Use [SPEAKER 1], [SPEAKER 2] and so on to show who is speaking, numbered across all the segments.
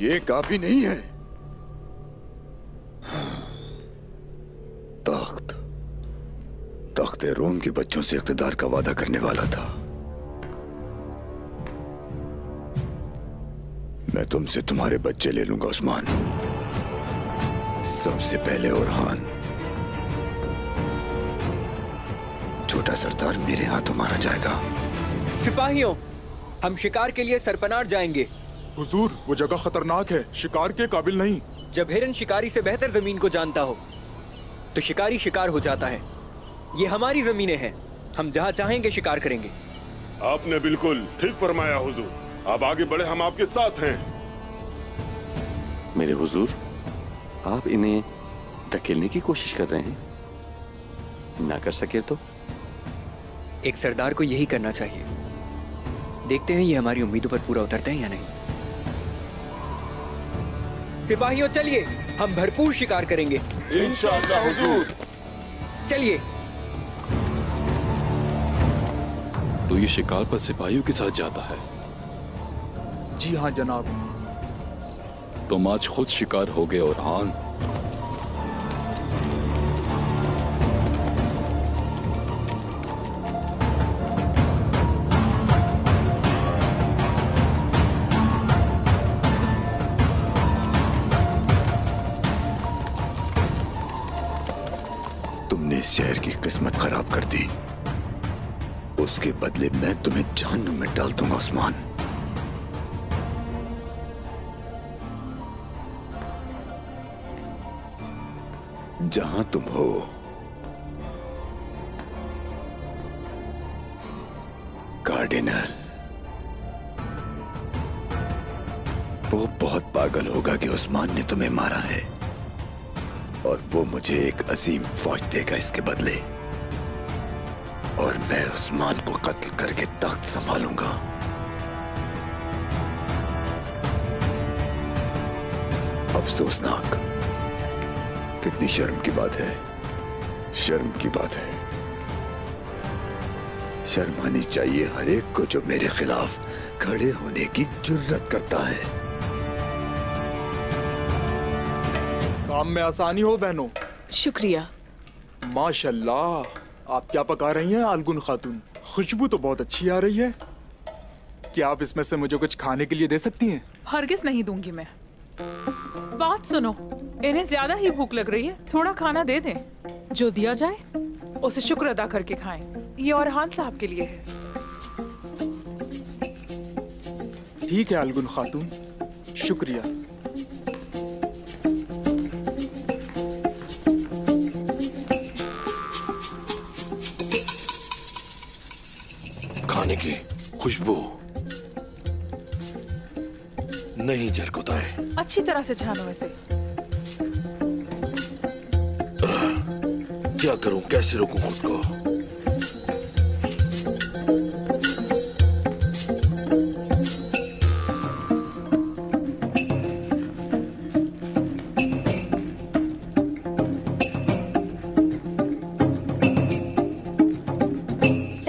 [SPEAKER 1] ये काफी नहीं है। तख्त रोम के बच्चों से इक़्तिदार का वादा करने वाला था। मैं तुमसे तुम्हारे बच्चे ले लूंगा उस्मान। सबसे पहले ओरहान, छोटा सरदार मेरे हाथों मारा जाएगा।
[SPEAKER 2] सिपाहियों, हम शिकार के लिए सरपनार जाएंगे।
[SPEAKER 3] हुजूर, वो जगह खतरनाक है, शिकार के काबिल नहीं।
[SPEAKER 2] जब हिरन शिकारी से बेहतर जमीन को जानता हो तो शिकारी शिकार हो जाता है। ये हमारी जमीनें हैं, हम जहाँ चाहेंगे शिकार करेंगे।
[SPEAKER 4] आपने बिल्कुल ठीक फरमाया हुजूर। आप आगे बढ़े, हम आपके साथ हैं।
[SPEAKER 5] मेरे हुजूर, आप इन्हें धकेलने की कोशिश कर रहे हैं। ना कर सके तो?
[SPEAKER 2] एक सरदार को यही करना चाहिए। देखते हैं ये हमारी उम्मीदों पर पूरा उतरते हैं या नहीं। सिपाहियों चलिए, हम भरपूर शिकार करेंगे
[SPEAKER 4] इंशाअल्लाह हुजूर।
[SPEAKER 2] चलिए।
[SPEAKER 6] तो ये शिकार पर सिपाहियों के साथ जाता है?
[SPEAKER 3] जी हाँ जनाब।
[SPEAKER 6] तुम आज खुद शिकार हो गए ओरहान।
[SPEAKER 1] तुमने इस शहर की किस्मत खराब कर दी, उसके बदले मैं तुम्हें जहन्नुम में डाल दूंगा उस्मान। जहां तुम हो कार्डिनल, वो बहुत पागल होगा कि उस्मान ने तुम्हें मारा है, और वो मुझे एक अजीम फौज देगा इसके बदले, और मैं उस्मान को कत्ल करके तख्त संभालूंगा। अफसोसनाक, कितनी शर्म की बात है, शर्म की बात है। शर्म आनी चाहिए हर एक को जो मेरे खिलाफ खड़े होने की जुर्रत करता है।
[SPEAKER 3] काम में आसानी हो बहनों।
[SPEAKER 7] शुक्रिया।
[SPEAKER 3] माशाल्लाह, आप क्या पका रही हैं आलगुन खातून? खुशबू तो बहुत अच्छी आ रही है। क्या आप इसमें से मुझे कुछ खाने के लिए दे सकती हैं?
[SPEAKER 7] हरगिज नहीं दूंगी मैं। बात सुनो, इन्हें ज्यादा ही भूख लग रही है, थोड़ा खाना दे दें। जो दिया जाए उसे शुक्र अदा करके खाएं। ये ओरहान साहब के लिए है।
[SPEAKER 3] ठीक है अलगुन खातून, शुक्रिया।
[SPEAKER 8] खाने की खुशबू नहीं झरकोताए।
[SPEAKER 7] अच्छी तरह से छानो इसे।
[SPEAKER 8] क्या करूं, कैसे रोकूं खुद को?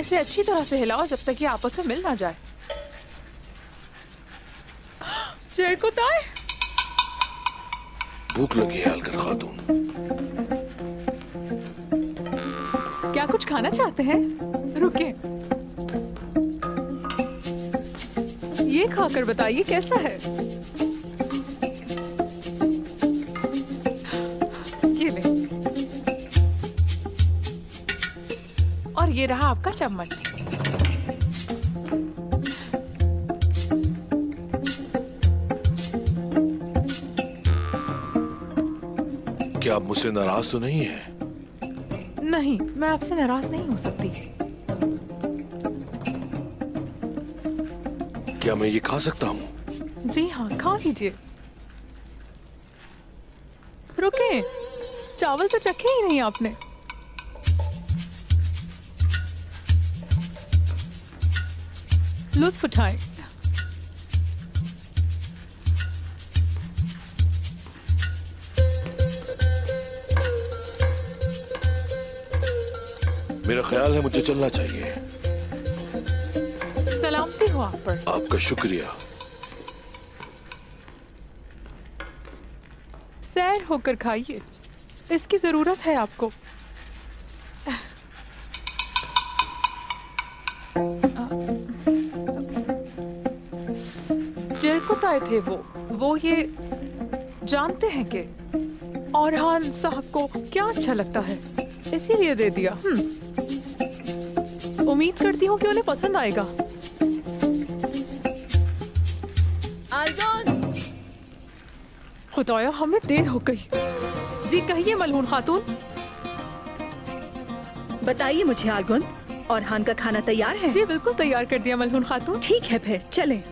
[SPEAKER 7] इसे अच्छी तरह से हिलाओ जब तक ये आपस में मिल ना जाए। झरकोताए,
[SPEAKER 8] भूख लगी है अलगन खातून।
[SPEAKER 7] क्या कुछ खाना चाहते हैं? रुके, ये खाकर बताइए कैसा है। ये ले, और ये रहा आपका चम्मच।
[SPEAKER 8] क्या आप मुझसे नाराज तो नहीं है?
[SPEAKER 7] नहीं, मैं आपसे नाराज नहीं हो सकती।
[SPEAKER 8] क्या मैं ये खा सकता हूँ?
[SPEAKER 7] जी हाँ, खा लीजिए। रुके, चावल तो चखे ही नहीं आपने। लुत्फ उठाएं।
[SPEAKER 8] मेरा ख्याल है मुझे चलना चाहिए।
[SPEAKER 7] सलामती हो आप पर।
[SPEAKER 8] आपका शुक्रिया।
[SPEAKER 7] सैर होकर खाइए, इसकी जरूरत है आपको। जरकुत आए थे वो ये जानते हैं कि औरहान साहब को क्या अच्छा लगता है, इसीलिए दे दिया। उम्मीद करती हूँ कि उन्हें पसंद आएगा। खुदाया, हमें देर हो गई। जी कहिए मलहून खातून।
[SPEAKER 9] बताइए मुझे आलगुन, औरहान का खाना तैयार है?
[SPEAKER 7] जी बिल्कुल तैयार कर दिया मलहून खातून।
[SPEAKER 9] ठीक है फिर चलें।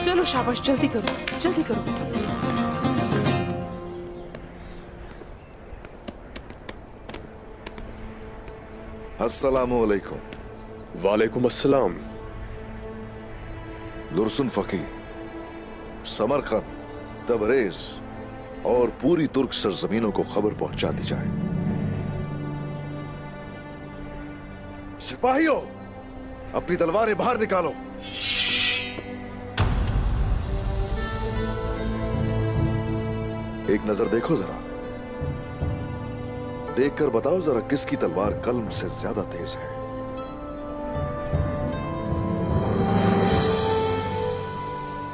[SPEAKER 7] चलो शाबाश, जल्दी करो जल्दी करो।
[SPEAKER 10] अस्सलामुअलैकुम।
[SPEAKER 11] वालेकुम अस्सलाम।
[SPEAKER 10] दुरसुन फकी, समरकंद, तबरेज और पूरी तुर्क सरजमीनों को खबर पहुंचा दी जाए। सिपाहियों, अपनी तलवारें बाहर निकालो। एक नजर देखो जरा, देखकर बताओ जरा किसकी तलवार कल्म से ज्यादा तेज है।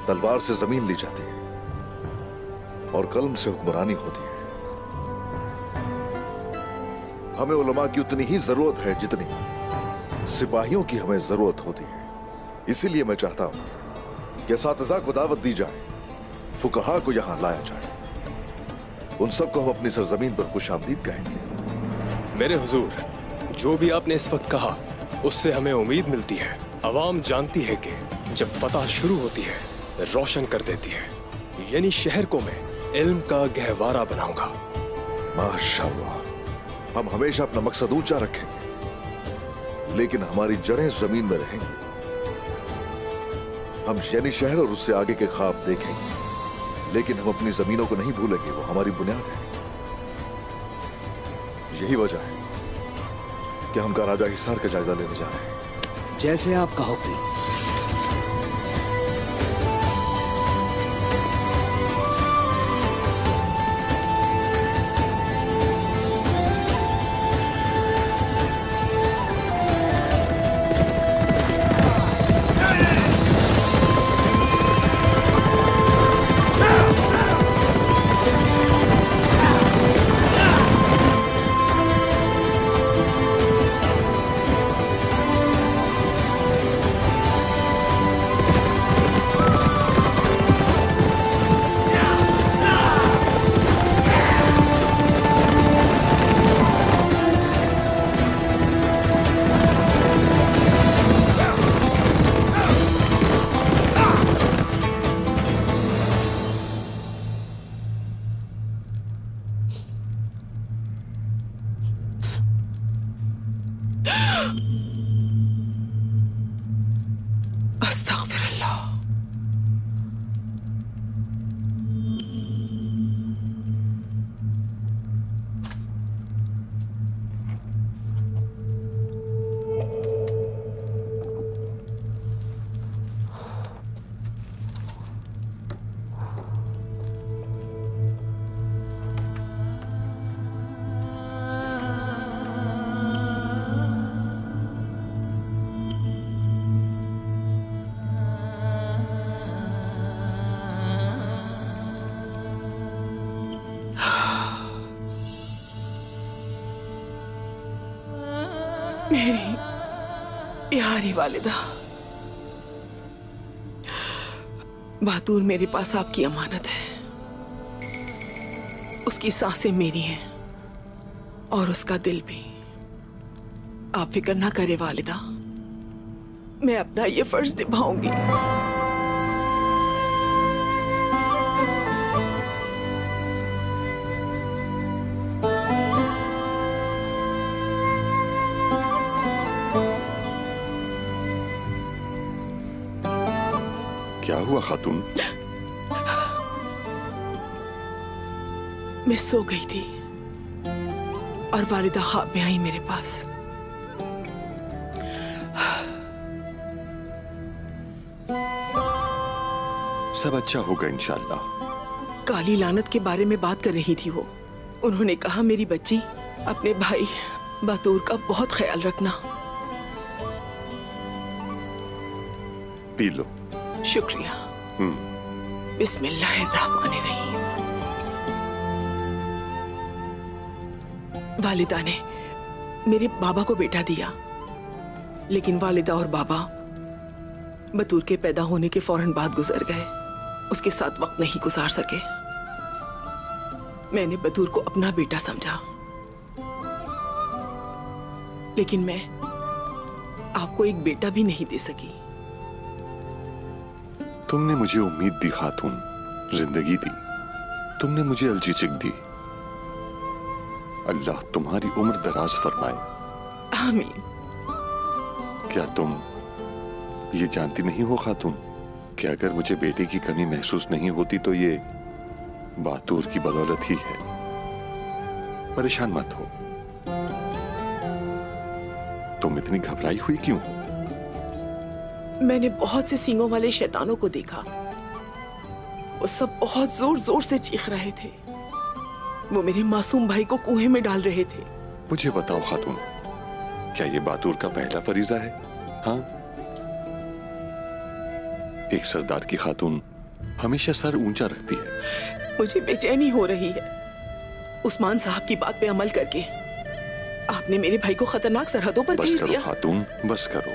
[SPEAKER 10] तलवार से जमीन ली जाती है और कल्म से हुक्मरानी होती है। हमें उलमा की उतनी ही जरूरत है जितनी सिपाहियों की हमें जरूरत होती है। इसीलिए मैं चाहता हूं कि असातिज़ा को दावत दी जाए, फुकहा को यहां लाया जाए। उन सबको हम अपनी सरजमीन पर खुशामदीद कहेंगे।
[SPEAKER 11] मेरे हुजूर, जो भी आपने इस वक्त कहा उससे हमें उम्मीद मिलती है। अवाम जानती है कि जब फतह शुरू होती है रोशन कर देती है, यानी शहर को मैं इल्म का गहवारा बनाऊंगा।
[SPEAKER 10] माशाअल्लाह, हम हमेशा अपना मकसद ऊंचा रखेंगे, लेकिन हमारी जड़ें जमीन में रहेंगी। हम यानी शहर और उससे आगे के ख्वाब देखेंगे, लेकिन हम अपनी जमीनों को नहीं भूलेंगे, वो हमारी बुनियाद है। यही वजह है कि हम राजा हिसार का जायजा लेने जा रहे हैं।
[SPEAKER 12] जैसे आपका हुक्म।
[SPEAKER 13] मेरी प्यारी वालिदा, बहादुर मेरे पास आपकी अमानत है। उसकी सांसें मेरी हैं और उसका दिल भी। आप फिक्र ना करें वालिदा, मैं अपना ये फर्ज निभाऊंगी।
[SPEAKER 5] क्या हुआ खातून?
[SPEAKER 13] मैं सो गई थी और वालिदा ख्वाब में आई मेरे पास।
[SPEAKER 5] सब अच्छा होगा इंशाल्लाह।
[SPEAKER 13] काली लानत के बारे में बात कर रही थी वो। उन्होंने कहा मेरी बच्ची अपने भाई बातूर का बहुत ख्याल रखना।
[SPEAKER 5] P low.
[SPEAKER 13] शुक्रिया। बिस्मिल्लाहिर्रहमानिर्रहीम। वालिदा ने मेरे बाबा को बेटा दिया, लेकिन वालिदा और बाबा बतूर के पैदा होने के फौरन बाद गुजर गए। उसके साथ वक्त नहीं गुजार सके। मैंने बतूर को अपना बेटा समझा, लेकिन मैं आपको एक बेटा भी नहीं दे सकी।
[SPEAKER 5] तुमने मुझे उम्मीद दी खातून, जिंदगी दी। तुमने मुझे अलजीचिक दी। अल्लाह तुम्हारी उम्र दराज फरमाए।
[SPEAKER 13] आमीन।
[SPEAKER 5] क्या तुम ये जानती नहीं हो खातून कि अगर मुझे बेटे की कमी महसूस नहीं होती तो ये बातूर की बदौलत ही है। परेशान मत हो। तुम इतनी घबराई हुई क्यों हो?
[SPEAKER 13] मैंने बहुत से सींगों वाले शैतानों को देखा। वो सब बहुत जोर जोर से चीख रहे थे। वो मेरे मासूम भाई को कुएं में डाल रहे थे।
[SPEAKER 5] मुझे बताओ खातून, क्या ये बातूर का पहला फरीजा है? हाँ, एक सरदार की खातून हमेशा सर ऊंचा रखती है।
[SPEAKER 13] मुझे बेचैनी हो रही है। उस्मान साहब की बात पे अमल करके आपने मेरे भाई को खतरनाक सरहदों पर भेज दिया।
[SPEAKER 5] खातून बस करो।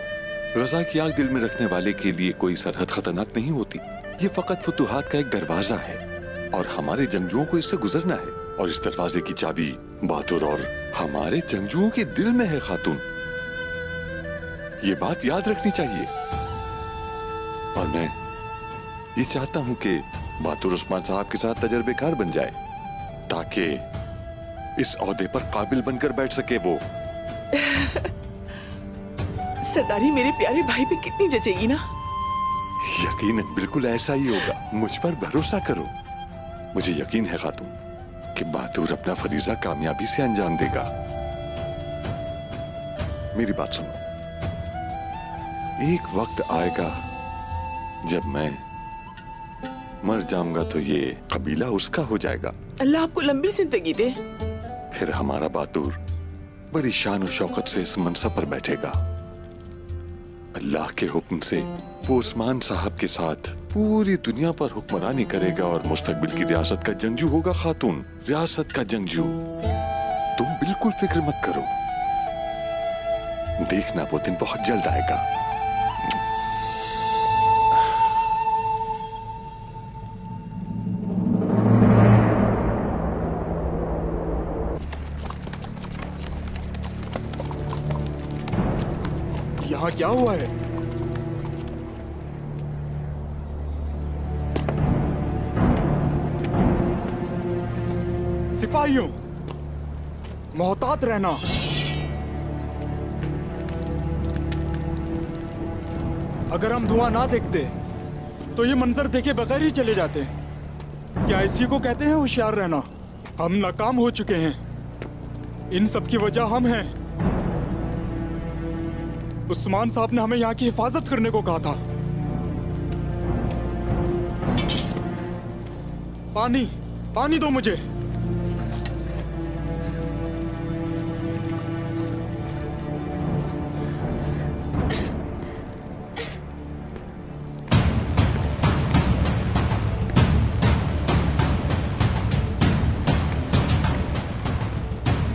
[SPEAKER 5] गजा की आग दिल में रखने वाले के लिए कोई सरहद खतरनाक नहीं होती। ये फकत फुतूहात का एक दरवाजा है और हमारे जंगजुओं को इससे गुजरना है। और इस दरवाजे की चाबी बातूर और हमारे जंगजुओं के दिल में है खातून। ये बात याद रखनी चाहिए। और मैं ये चाहता हूं कि बातूर उस्मान साहब के साथ तजर्बेकार बन जाए, ताकि इस ओहदे पर काबिल बनकर बैठ सके वो।
[SPEAKER 13] सरदारी मेरे प्यारे भाई पे कितनी जचेगी ना।
[SPEAKER 5] यकीनन बिल्कुल ऐसा ही होगा। मुझ पर भरोसा करो। मुझे यकीन है खातून कि बातूर अपना फरीजा कामयाबी से अंजाम देगा। मेरी बात सुनो। एक वक्त आएगा जब मैं मर जाऊंगा तो ये कबीला उसका हो जाएगा।
[SPEAKER 13] अल्लाह आपको लंबी जिंदगी दे।
[SPEAKER 5] फिर हमारा बातूर बड़ी शान और शौकत से इस मनसब पर बैठेगा। अल्लाह के हुक्म से वो उस्मान साहब के साथ पूरी दुनिया पर हुक्मरानी करेगा और मुस्तकबिल की रियासत का जंगजू होगा खातून। रियासत का जंगजू। तुम बिल्कुल फिक्र मत करो। देखना वो दिन बहुत जल्द आएगा।
[SPEAKER 3] यहाँ क्या हुआ है? सिपाहियों, मोहतात रहना। अगर हम धुआं ना देखते तो ये मंजर देखे बगैर ही चले जाते। क्या इसी को कहते हैं होशियार रहना? हम नाकाम हो चुके हैं। इन सब की वजह हम हैं। उस्मान साहब ने हमें यहाँ की हिफाजत करने को कहा था। पानी, पानी दो मुझे।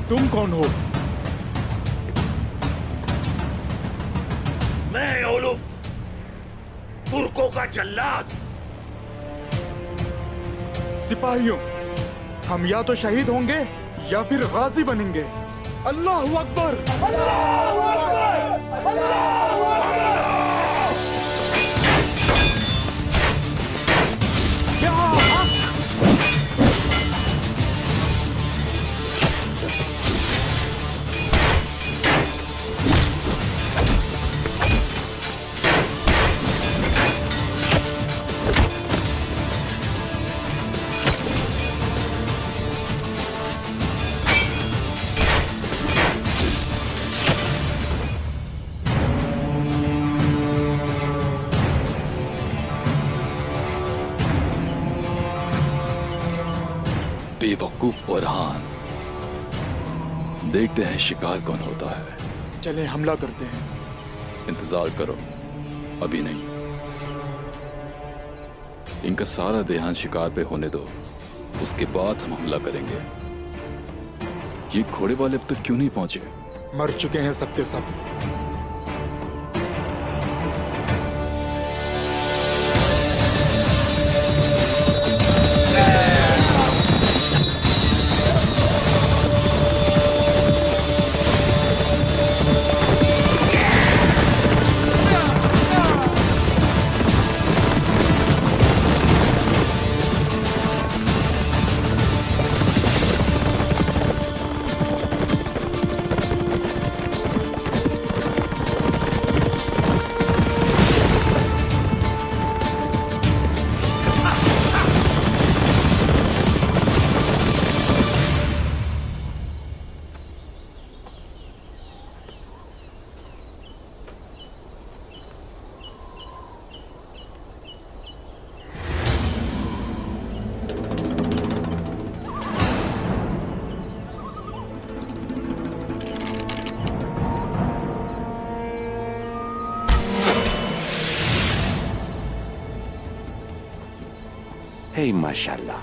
[SPEAKER 3] तुम कौन हो?
[SPEAKER 12] मैं ओलुफ, तुर्कों का जल्लाद।
[SPEAKER 3] सिपाहियों, हम या तो शहीद होंगे या फिर गाजी बनेंगे। अल्लाहू अकबर। अल्लाहू अकबर। अल्लाहू अकबर।
[SPEAKER 6] बेवकूफ ओरहान, देखते हैं शिकार कौन होता है।
[SPEAKER 3] चले हमला करते हैं।
[SPEAKER 6] इंतजार करो, अभी नहीं। इनका सारा ध्यान शिकार पे होने दो, उसके बाद हम हमला करेंगे। ये घोड़े वाले अब तक क्यों नहीं पहुंचे?
[SPEAKER 3] मर चुके हैं सबके सब।
[SPEAKER 1] हे माशाल्लाह।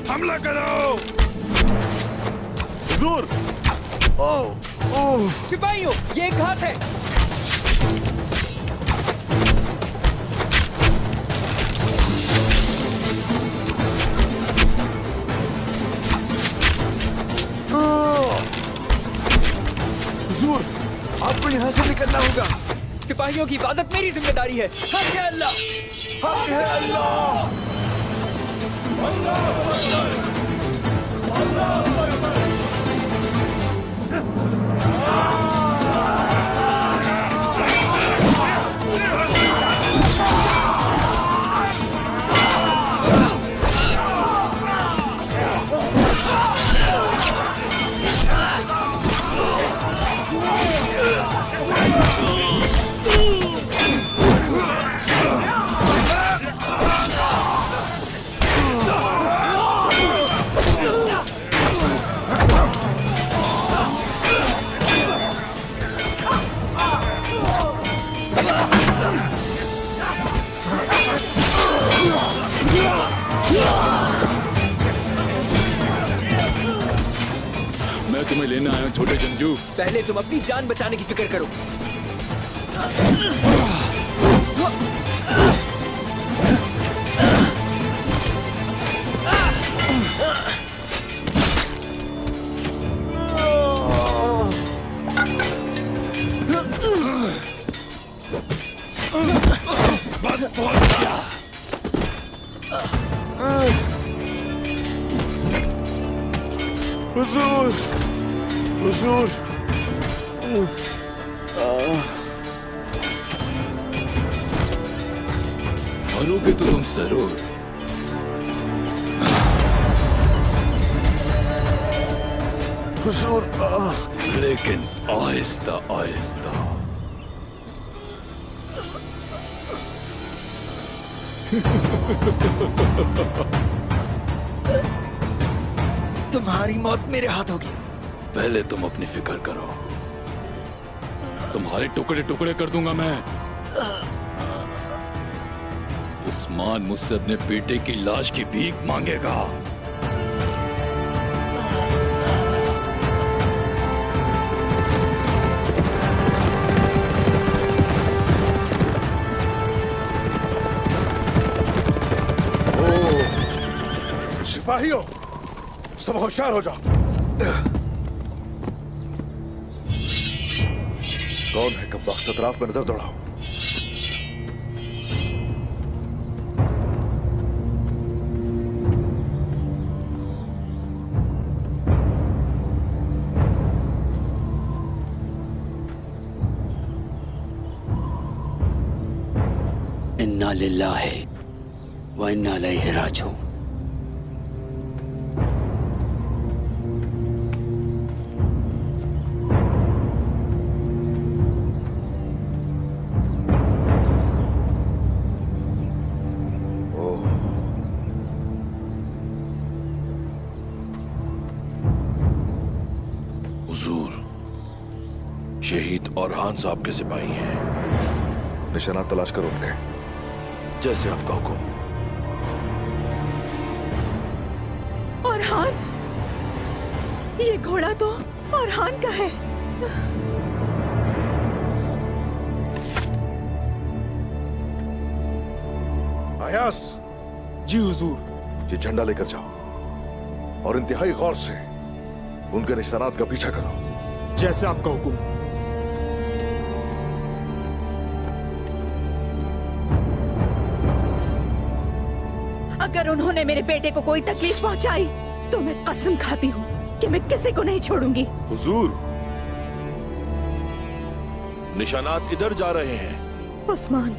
[SPEAKER 12] हमला करो।
[SPEAKER 1] हुजूर!
[SPEAKER 2] सिपाहियों, ये एक घात है।
[SPEAKER 1] हुजूर, आपको यहाँ से निकलना होगा।
[SPEAKER 2] सिपाहियों की हिफाजत मेरी जिम्मेदारी है। हक है अल्लाह,
[SPEAKER 1] हक है अल्लाह।
[SPEAKER 6] मैं तुम्हें लेने आया हूं छोटे जंजू।
[SPEAKER 2] पहले तुम अपनी जान बचाने की फिक्र करो।
[SPEAKER 12] बस बहुत किया।
[SPEAKER 1] हुजूर, हुजूर।
[SPEAKER 6] मरोगे तो तुम जरूर।
[SPEAKER 1] हुजूर,
[SPEAKER 6] लेकिन आहिस्ता आहिस्ता।
[SPEAKER 2] तुम्हारी मौत मेरे हाथ होगी।
[SPEAKER 6] पहले तुम अपनी फिक्र करो, तुम्हारे टुकड़े टुकड़े कर दूंगा मैं। उस्मान मुझसे अपने बेटे की लाश की भीख मांगेगा।
[SPEAKER 10] सिपाहियों, सब होशियार हो जाओ। कौन है कब वक्त अतराफ में नजर दौड़ाओ।
[SPEAKER 14] इन्ना लिल्लाहि व इन्ना इलैहि राजिऊन।
[SPEAKER 8] शहीद औरहान साहब के सिपाही हैं।
[SPEAKER 10] निशानात तलाश करो उनके।
[SPEAKER 8] जैसे आपका हुक्म।
[SPEAKER 9] औरहान, ये घोड़ा तो औरहान का है।
[SPEAKER 10] अयास।
[SPEAKER 3] जी हुजूर।
[SPEAKER 10] ये झंडा लेकर जाओ और इंतहाई गौर से उनके निशानात का पीछा करो।
[SPEAKER 3] जैसे आपका हुक्म।
[SPEAKER 9] अगर उन्होंने मेरे बेटे को कोई तकलीफ पहुंचाई तो मैं कसम खाती हूँ कि मैं किसी को नहीं छोड़ूंगी।
[SPEAKER 8] हुजूर, निशानात इधर जा रहे हैं।
[SPEAKER 9] उस्मान,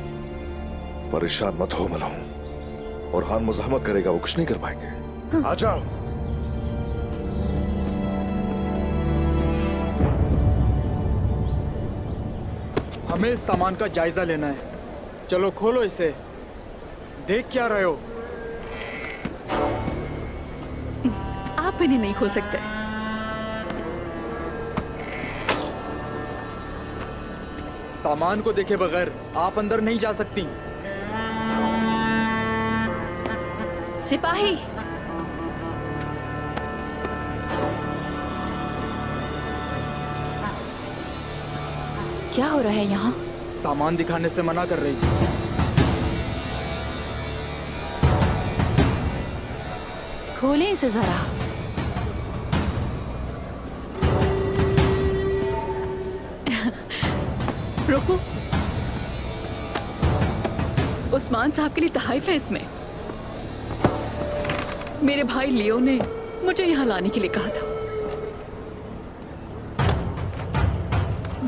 [SPEAKER 10] परेशान मत हो मलहूम। और हान मुज़ाहमत करेगा, वो कुछ नहीं कर पाएंगे। आ जाओ।
[SPEAKER 3] हमें इस सामान का जायजा लेना है। चलो खोलो इसे। देख क्या रहे हो?
[SPEAKER 9] आप इन्हें नहीं खोल सकते।
[SPEAKER 3] सामान को देखे बगैर आप अंदर नहीं जा सकती।
[SPEAKER 15] सिपाही, क्या हो रहा है यहाँ?
[SPEAKER 3] सामान दिखाने से मना कर रही थी।
[SPEAKER 15] खोले इसे जरा।
[SPEAKER 16] रुको, उस्मान साहब के लिए तहफ़ है इसमें। मेरे भाई लियो ने मुझे यहाँ लाने के लिए कहा था।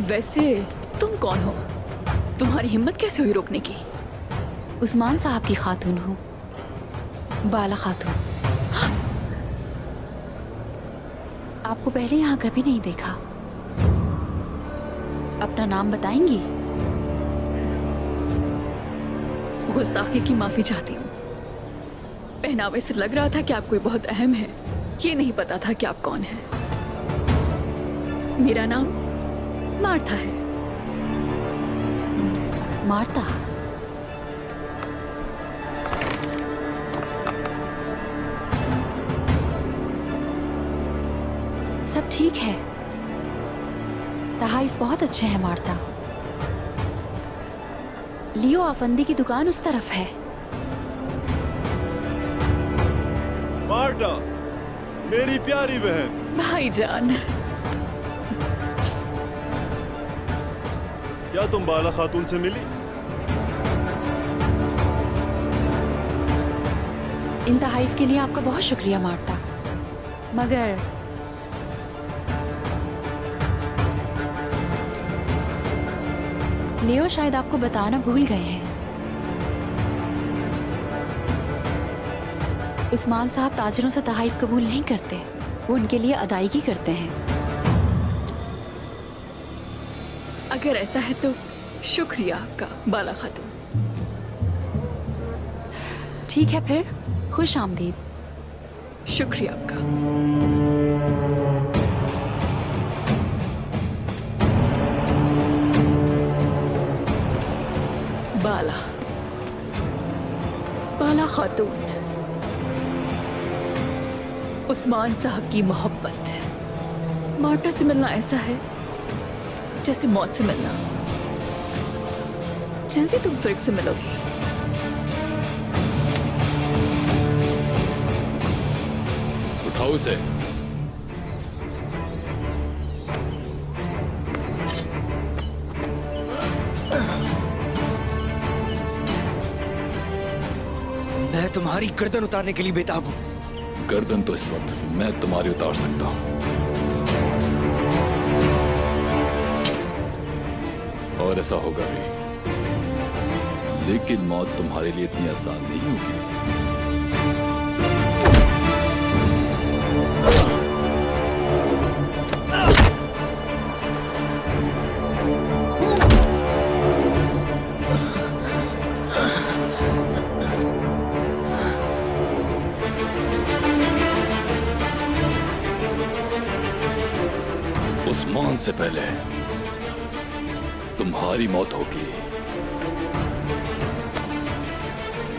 [SPEAKER 16] वैसे तुम कौन हो? तुम्हारी हिम्मत कैसे हुई रोकने की?
[SPEAKER 15] उस्मान साहब की खातून हूँ, बाला खातून। आपको पहले यहाँ कभी नहीं देखा। अपना नाम बताएंगी?
[SPEAKER 16] गुस्ताखी की माफी चाहती हूँ। पहनावे से लग रहा था कि आप कोई बहुत अहम है। ये नहीं पता था कि आप कौन हैं। मेरा नाम मार्था है।
[SPEAKER 15] मार्था? सब ठीक है। तहाइफ बहुत अच्छे हैं मार्था। लियो अफंदी की दुकान उस तरफ है।
[SPEAKER 17] मार्टा, मेरी प्यारी बहन।
[SPEAKER 16] भाईजान।
[SPEAKER 17] क्या तुम बाला खातून से मिली?
[SPEAKER 15] इन तहाइफ के लिए आपका बहुत शुक्रिया मार्ता, मगर लियो शायद आपको बताना भूल गए हैं। उस्मान साहब ताजिरों से तहाइफ कबूल नहीं करते, वो उनके लिए अदायगी करते हैं।
[SPEAKER 16] अगर ऐसा है तो शुक्रिया आपका बाला खातून।
[SPEAKER 15] ठीक है फिर, खुश आमदीद।
[SPEAKER 16] शुक्रिया आपका। बाला खातून, उस्मान साहब की मोहब्बत। मार्टा से मिलना ऐसा है जैसे मौत से मिलना। जल्दी तुम फिर से मिलोगी।
[SPEAKER 6] उठाओ उसे।
[SPEAKER 2] मैं तुम्हारी गर्दन उतारने के लिए बेताब हूँ।
[SPEAKER 6] गर्दन तो इस वक्त मैं तुम्हारी उतार सकता हूँ, और ऐसा होगा भी। लेकिन मौत तुम्हारे लिए इतनी आसान नहीं होगी। उस्मान से पहले तुम्हारी मौत होगी।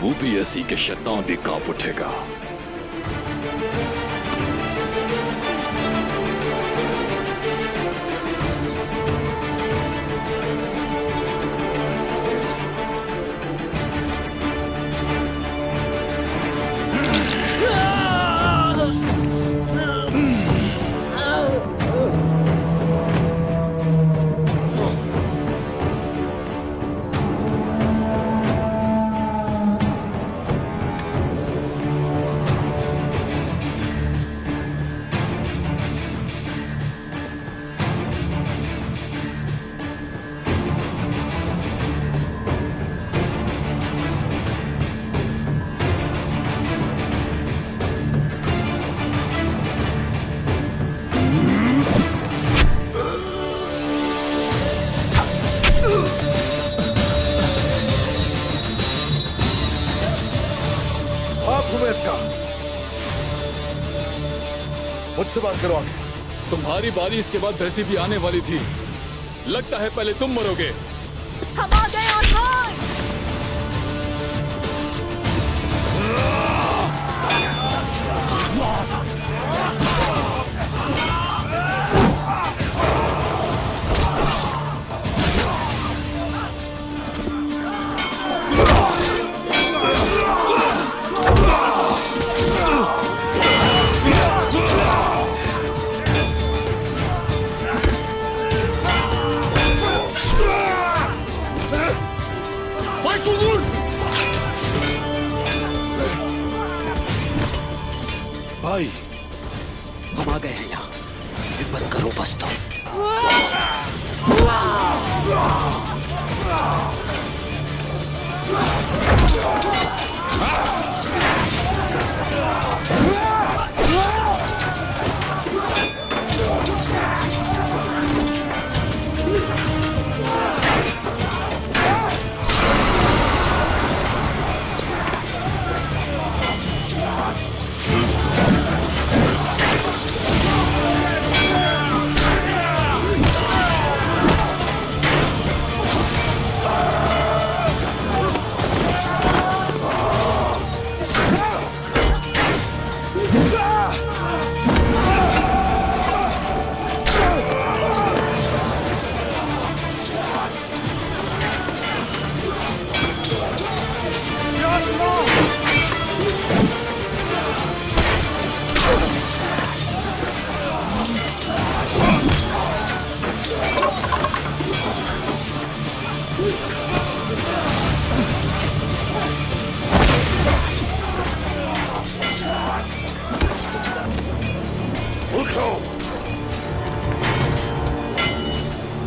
[SPEAKER 6] वो भी ऐसी के शैतान भी कांप उठेगा।
[SPEAKER 10] मुझसे बात करो आगे।
[SPEAKER 6] तुम्हारी बारी इसके बाद वैसी भी आने वाली थी। लगता है पहले तुम मरोगे।
[SPEAKER 9] हम आ गए अरमान।
[SPEAKER 8] भाई हम आ गए हैं यहाँ। हिम्मत करो बस तो।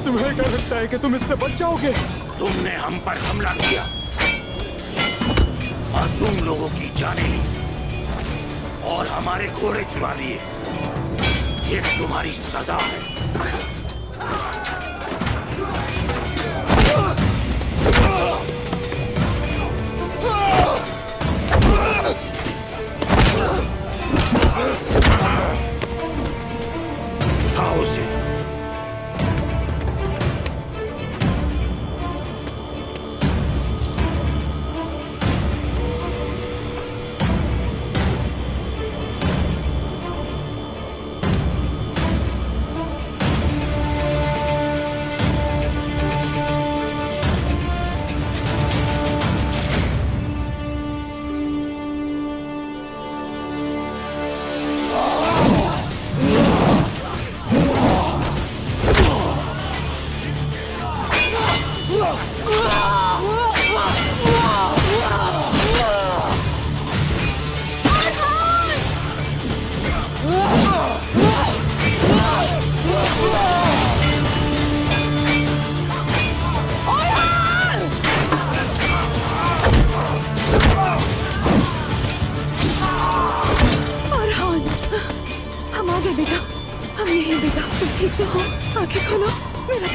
[SPEAKER 3] तुम्हें क्या लगता है कि तुम इससे बच जाओगे?
[SPEAKER 8] तुमने हम पर हमला किया, मासूम लोगों की जानें ली और हमारे घोड़े चुरा लिए। ये तुम्हारी सजा है। उठाओ उसे।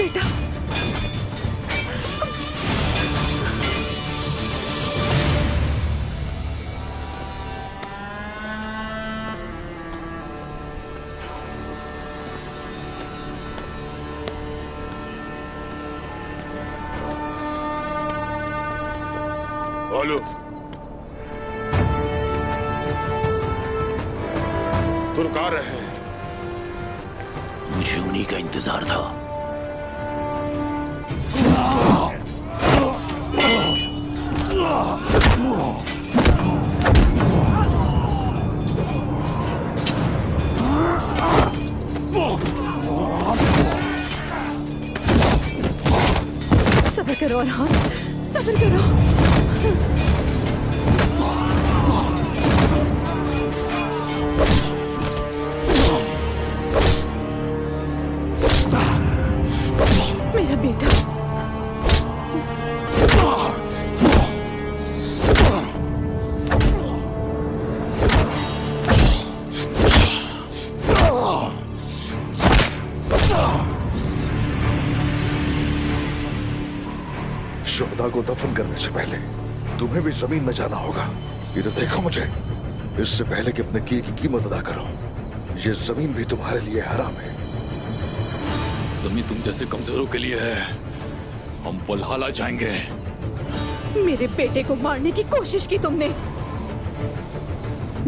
[SPEAKER 9] बेटा।
[SPEAKER 4] बोलो, तुम कहाँ रहे हैं?
[SPEAKER 8] मुझे उन्हीं का इंतजार था।
[SPEAKER 9] सब्र करो अरहान, सब्र करो। मेरा बेटा।
[SPEAKER 10] शुहदा को दफन करने से पहले तुम्हें भी जमीन में जाना होगा। इधर देखो मुझे, इससे पहले कि अपने किए की कीमत अदा करो, ये जमीन भी तुम्हारे लिए हराम है।
[SPEAKER 6] जमीन तुम जैसे कमजोरों के लिए है। हम वल्हला जाएंगे।
[SPEAKER 9] मेरे बेटे को मारने की कोशिश की तुमने।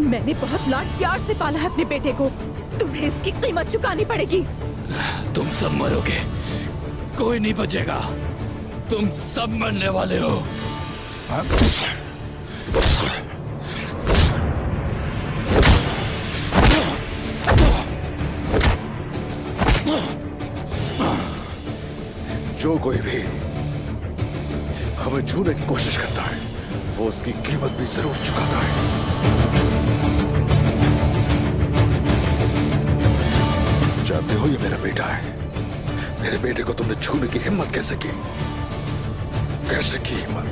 [SPEAKER 9] मैंने बहुत लाड प्यार से पाला है अपने बेटे को। तुम्हें इसकी कीमत चुकानी पड़ेगी।
[SPEAKER 6] तुम सब मरोगे, कोई नहीं बचेगा। तुम सब मरने वाले हो।
[SPEAKER 10] जो कोई भी हमें छूने की कोशिश करता है, वो उसकी कीमत भी जरूर चुकाता है। जानते हो, ये मेरा बेटा है। मेरे बेटे को तुमने छूने की हिम्मत कैसे की? कैसे की हिम्मत?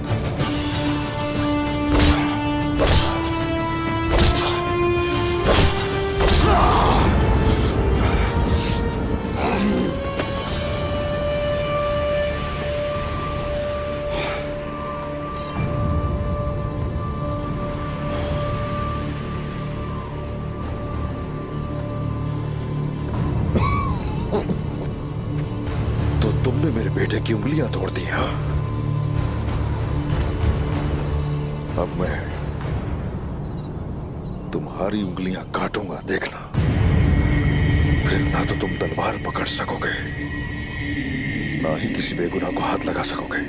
[SPEAKER 10] तो तुमने मेरे बेटे की उंगलियां तोड़ दी। हाँ, अब मैं तुम्हारी उंगलियां काटूंगा, देखना। फिर ना तो तुम तलवार पकड़ सकोगे, ना ही किसी बेगुनाह को हाथ लगा सकोगे।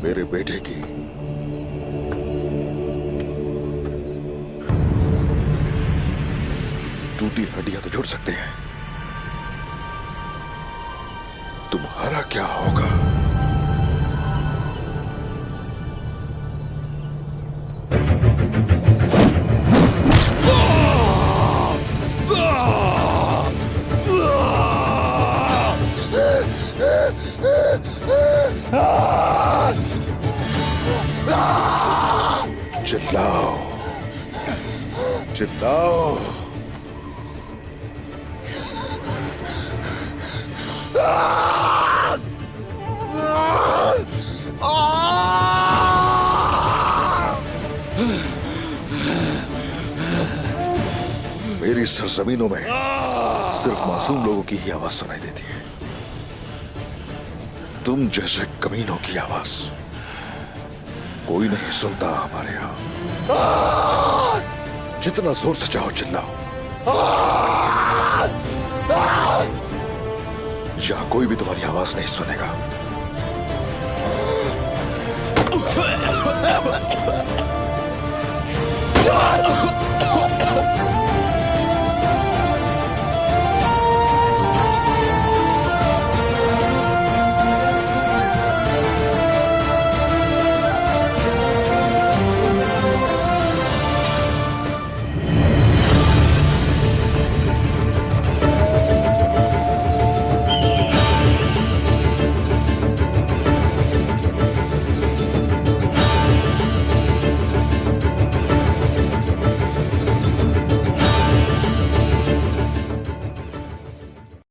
[SPEAKER 10] मेरे बेटे की टूटी हड्डियां तो जुड़ सकते हैं, तुम्हारा क्या होगा? चिल्लाओ, चिल्लाओ। मेरी सरजमीनों में सिर्फ मासूम लोगों की ही आवाज सुनाई देती है। तुम जैसे कमीनों की आवाज कोई नहीं सुनता हमारे यहाँ। जितना जोर से चाहो चिल्लाओ, यहाँ कोई भी तुम्हारी आवाज नहीं सुनेगा।